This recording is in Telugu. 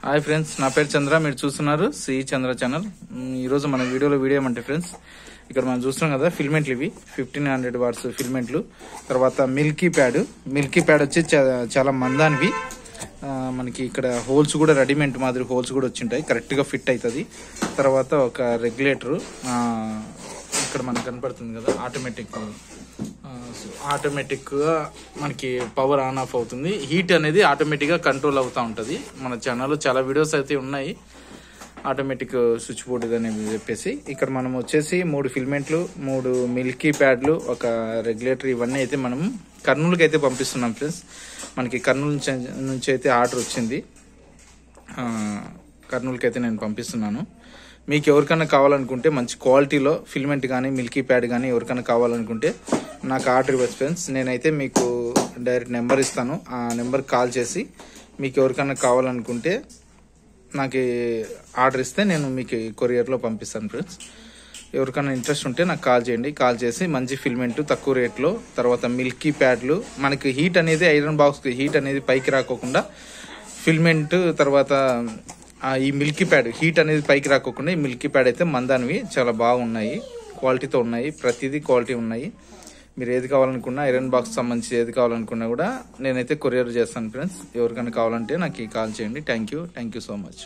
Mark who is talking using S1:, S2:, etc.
S1: హాయ్ ఫ్రెండ్స్, నా పేరు చంద్ర. మీరు చూస్తున్నారు శ్రీ చంద్ర ఛానల్. ఈరోజు మన వీడియోలో ఏమంటే ఫ్రెండ్స్, ఇక్కడ మనం చూస్తున్నాం కదా ఫిల్మెంట్లు. ఇవి 1500 వాట్స్ ఫిల్మెంట్లు. తర్వాత మిల్కీ ప్యాడ్ వచ్చి చాలా మందానివి. మనకి ఇక్కడ హోల్స్ కూడా రెడీమేడ్ మాదిరి హోల్స్ కూడా వచ్చింటాయి, కరెక్ట్గా ఫిట్ అవుతుంది. తర్వాత ఒక రెగ్యులేటరు ఇక్కడ మనకు కనపడుతుంది కదా, ఆటోమేటిక్గా మనకి పవర్ ఆన్ ఆఫ్ అవుతుంది. హీట్ అనేది ఆటోమేటిక్గా కంట్రోల్ అవుతూ ఉంటుంది. మన ఛానల్లో చాలా వీడియోస్ అయితే ఉన్నాయి ఆటోమేటిక్ స్విచ్ బోర్డు అని చెప్పేసి. ఇక్కడ మనం వచ్చేసి 3 ఫిల్మెంట్లు, 3 మిల్కీ ప్యాడ్లు, ఒక రెగ్యులేటర్, ఇవన్నీ అయితే మనం కర్నూలుకి అయితే పంపిస్తున్నాం ఫ్రెండ్స్. మనకి కర్నూలు నుంచి అయితే ఆర్డర్ వచ్చింది. కర్నూలుకి అయితే నేను పంపిస్తున్నాను. మీకు ఎవరికైనా కావాలనుకుంటే మంచి క్వాలిటీలో ఫిల్మెంట్ కానీ మిల్కీ ప్యాడ్ కానీ ఎవరికైనా కావాలనుకుంటే నాకు ఆర్డర్ ఇవ్వచ్చు ఫ్రెండ్స్. నేనైతే మీకు డైరెక్ట్ నెంబర్ ఇస్తాను. ఆ నెంబర్కి కాల్ చేసి మీకు ఎవరికైనా కావాలనుకుంటే నాకు ఆర్డర్ ఇస్తే నేను మీకు కొరియర్లో పంపిస్తాను ఫ్రెండ్స్. ఎవరికైనా ఇంట్రెస్ట్ ఉంటే నాకు కాల్ చేయండి. కాల్ చేసి మంచి ఫిల్మెంట్ తక్కువ రేట్లో, తర్వాత మిల్కీ ప్యాడ్లు, మనకి హీట్ అనేది ఐరన్ బాక్స్కి హీట్ అనేది పైకి రాకోకుండా ఫిల్మెంట్, తర్వాత ఈ మిల్కీ ప్యాడ్ హీట్ అనేది పైకి రాకోకుండా ఈ మిల్కీ ప్యాడ్ అయితే మందానివి చాలా బాగున్నాయి, క్వాలిటీతో ఉన్నాయి, ప్రతిదీ క్వాలిటీ ఉన్నాయి. మీరు ఏది కావాలనుకున్నా, ఐరన్ బాక్స్ సంబంధించి ఏది కావాలనుకున్నా కూడా నేనైతే కొరియర్ చేస్తాను ఫ్రెండ్స్. ఎవరికైనా కావాలంటే నాకు కాల్ చేయండి. Thank you so much.